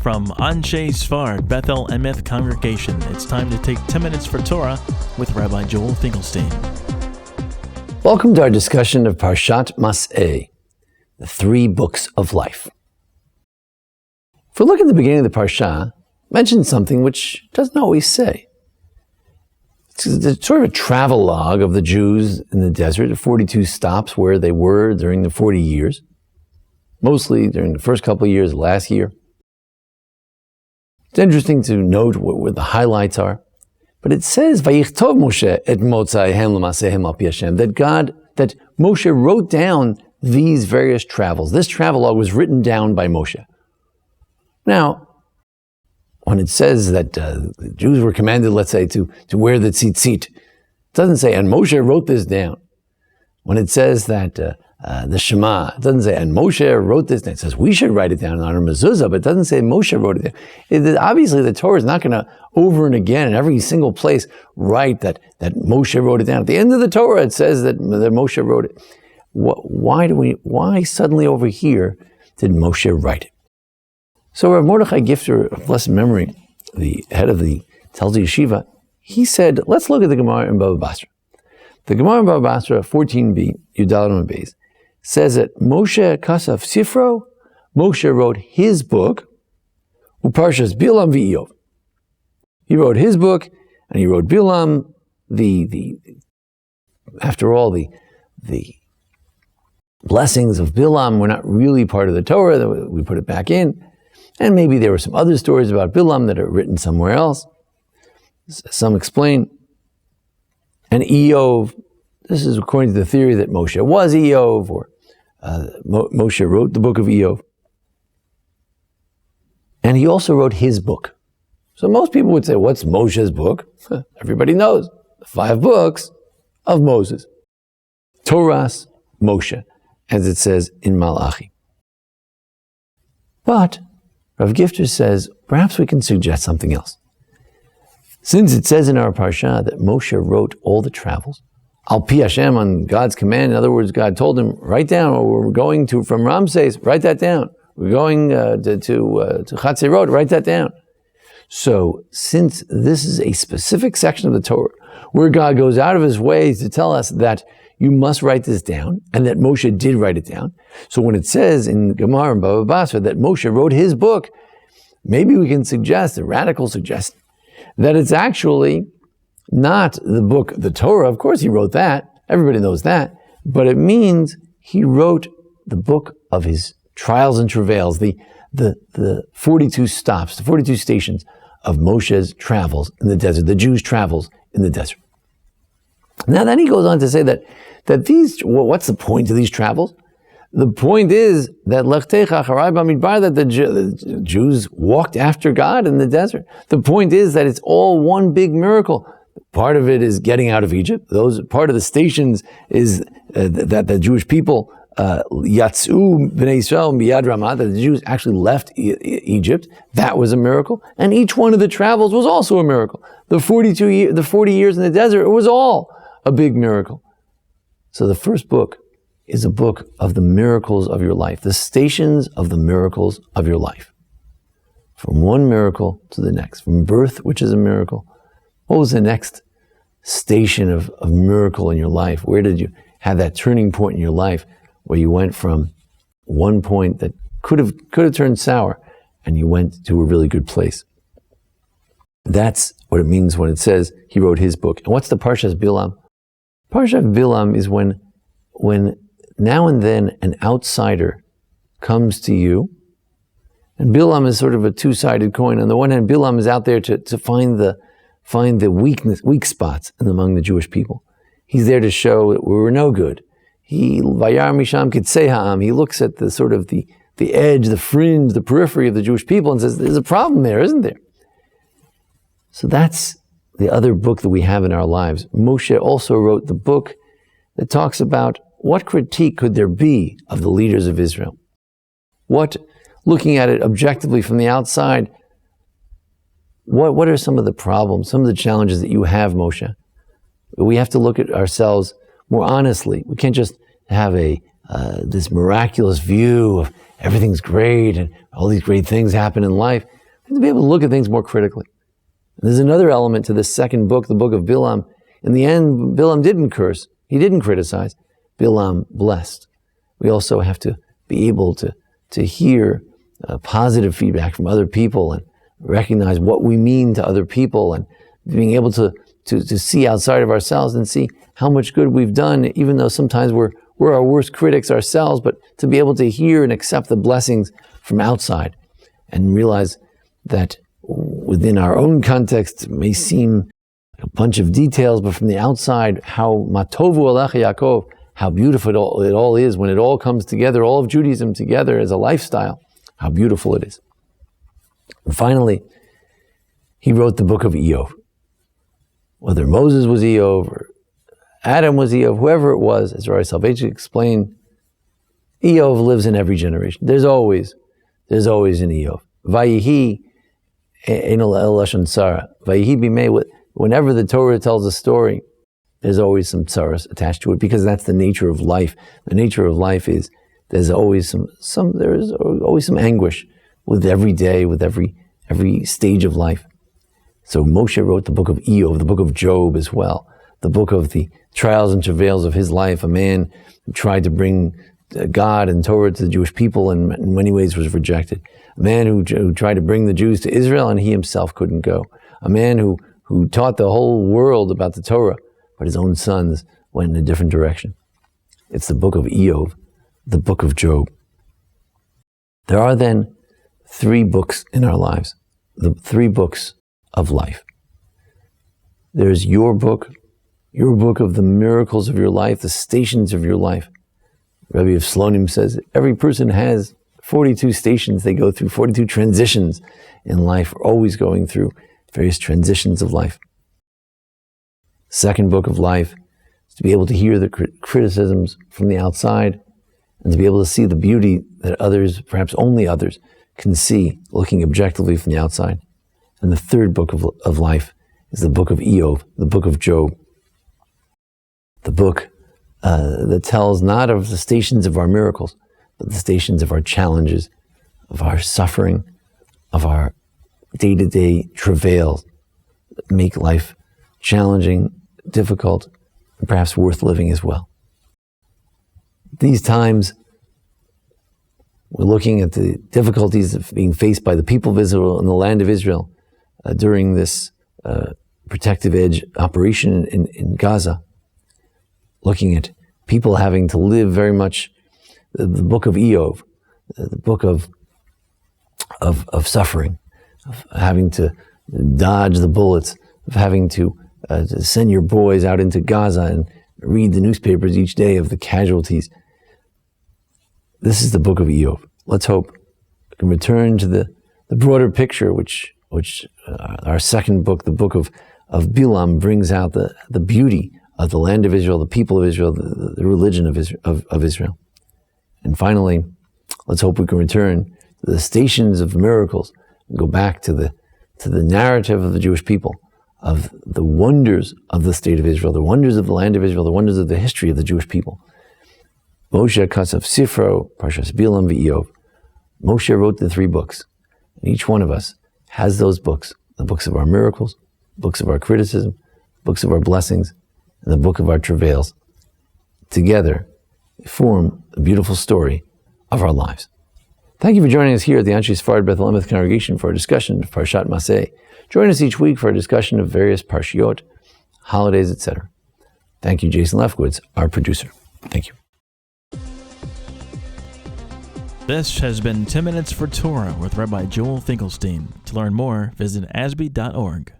From Anshe Sfard Bethel Emeth Congregation, it's time to take 10 minutes for Torah with Rabbi Joel Finkelstein. Welcome to our discussion of Parshat Masei, the 3 books of life. If we look at the beginning of the Parsha, it mentions something which it doesn't always say. It's sort of a travel log of the Jews in the desert, the 42 stops where they were during the 40 years, mostly during the first couple of years, last year. It's interesting to note what the highlights are. But it says, Vayichtov Moshe et motzaihem l'maseihem al pi Hashem, that Moshe wrote down these various travels. This travel log was written down by Moshe. Now, when it says that the Jews were commanded, let's say, to wear the tzitzit, it doesn't say, and Moshe wrote this down. When it says that the Shema, it doesn't say, and Moshe wrote this down. It says, we should write it down on our mezuzah, but it doesn't say Moshe wrote it down. Obviously, the Torah is not going to, over and again, in every single place, write that Moshe wrote it down. At the end of the Torah, it says that Moshe wrote it. Why suddenly over here did Moshe write it? So Rav Mordechai Gifter, of blessed memory, the head of the Talmud Yeshiva, he said, let's look at the Gemara in Baba Basra. The Gemara in Baba Basra, 14b, Yudalad Beis, says that Moshe Kasaf Sifro, Moshe wrote his book, Uparshas Bilam v'Iyov. He wrote his book, and he wrote Bilam, after all, the blessings of Bilam were not really part of the Torah, we put it back in. And maybe there were some other stories about Bilam that are written somewhere else. Some explain. And Iyov, this is according to the theory that Moshe was Iyov, or Moshe wrote the book of Iyov. And he also wrote his book. So most people would say, what's Moshe's book? Everybody knows. The 5 books of Moses. Torah's Moshe, as it says in Malachi. But Rav Gifter says, perhaps we can suggest something else. Since it says in our Parsha that Moshe wrote all the travels, al pi Hashem, on God's command, in other words, God told him, write down, or we're going to, from Ramses, write that down. We're going to Chatzerot, write that down. So, since this is a specific section of the Torah, where God goes out of his way to tell us that you must write this down, and that Moshe did write it down. So when it says in Gemara and Baba Basra that Moshe wrote his book, maybe we can suggest, a radical suggestion, that it's actually not the book, the Torah. Of course he wrote that, everybody knows that, but it means he wrote the book of his trials and travails, the 42 stops, the 42 stations of Moshe's travels in the desert, the Jews' travels in the desert. Now then he goes on to say that what's the point of these travels? The point is that the Jews walked after God in the desert. The point is that it's all one big miracle. Part of it is getting out of Egypt. Part of the stations is that the Jewish people, Yatsu b'nei Yisrael miyad Ramah, that the Jews actually left Egypt. That was a miracle. And each one of the travels was also a miracle. The 40 years in the desert, it was all a big miracle. So the first book is a book of the miracles of your life, the stations of the miracles of your life. From one miracle to the next, from birth, which is a miracle. What was the next station of miracle in your life? Where did you have that turning point in your life where you went from one point that could have turned sour and you went to a really good place? That's what it means when it says he wrote his book. And what's the Parshas Bilam? Parshat Bilam is when now and then an outsider comes to you, and Bilam is sort of a two-sided coin. On the one hand, Bilam is out there to find the weak spots among the Jewish people. He's there to show that we were no good. He vayar misham kitzei ha'am. He looks at the sort of the edge, the fringe, the periphery of the Jewish people and says, there's a problem there, isn't there? So that's the other book that we have in our lives. Moshe also wrote the book that talks about what critique could there be of the leaders of Israel. Looking at it objectively from the outside, what are some of the problems, some of the challenges that you have, Moshe? We have to look at ourselves more honestly. We can't just have this miraculous view of everything's great and all these great things happen in life. We have to be able to look at things more critically. And there's another element to this second book, the book of Bilam. In the end, Bilam didn't curse. He didn't criticize. Bilam blessed. We also have to be able to hear positive feedback from other people and recognize what we mean to other people, and being able to see outside of ourselves and see how much good we've done, even though sometimes we're our worst critics ourselves, but to be able to hear and accept the blessings from outside and realize that within our own context it may seem a bunch of details, but from the outside, how matovu alecha Yaakov, how beautiful it all is when it all comes together, all of Judaism together as a lifestyle, how beautiful it is. And finally, he wrote the book of Iyov. Whether Moses was Iyov or Adam was Iyov, whoever it was, as Rabbi Salvation explained, Iyov lives in every generation. There's always an Iyov. Vayihi enol el lashon tzara. Vayihi bimei. Whenever the Torah tells a story, there's always some tsaras attached to it, because that's the nature of life. The nature of life is there's always some anguish with every day, with every stage of life. So Moshe wrote the book of Iyov, the book of Job as well, the book of the trials and travails of his life, a man who tried to bring God and Torah to the Jewish people and in many ways was rejected. A man who tried to bring the Jews to Israel and he himself couldn't go. A man who taught the whole world about the Torah, but his own sons went in a different direction. It's the book of Iyov, the book of Job. There are then 3 books in our lives, the 3 books of life. There's your book of the miracles of your life, the stations of your life. Rabbi of Slonim says every person has 42 stations they go through, 42 transitions in life. We're always going through various transitions of life. Second book of life is to be able to hear the criticisms from the outside and to be able to see the beauty that others, perhaps only others, can see looking objectively from the outside. And the third book of life is the book of Iyov, the book of Job, the book that tells not of the stations of our miracles, but the stations of our challenges, of our suffering, of our day-to-day travails that make life challenging, difficult, and perhaps worth living as well. These times, we're looking at the difficulties of being faced by the people of Israel and the land of Israel during this protective edge operation in Gaza, looking at people having to live very much the book of Iyov, the book of suffering, of having to dodge the bullets, of having to send your boys out into Gaza and read the newspapers each day of the casualties. This is the book of Iyov. Let's hope we can return to the broader picture, which our second book, the book of Bilam, brings out the beauty of the land of Israel, the people of Israel, the religion of Israel. And finally, let's hope we can return to the stations of miracles and go back to the narrative of the Jewish people, of the wonders of the state of Israel, the wonders of the land of Israel, the wonders of the history of the Jewish people. Moshe Kasav Sifro, Parshas Bilam v'Iyov. Moshe wrote the 3 books, and each one of us has those books, the books of our miracles, books of our criticism, books of our blessings, and the book of our travails. Together, they form a beautiful story of our lives. Thank you for joining us here at the Anshe Sfard Bethel Emeth Congregation for a discussion of Parshat Masei. Join us each week for a discussion of various parshiot, holidays, etc. Thank you, Jason Lefkowitz, our producer. Thank you. This has been 10 Minutes for Torah with Rabbi Joel Finkelstein. To learn more, visit ASBEE.org.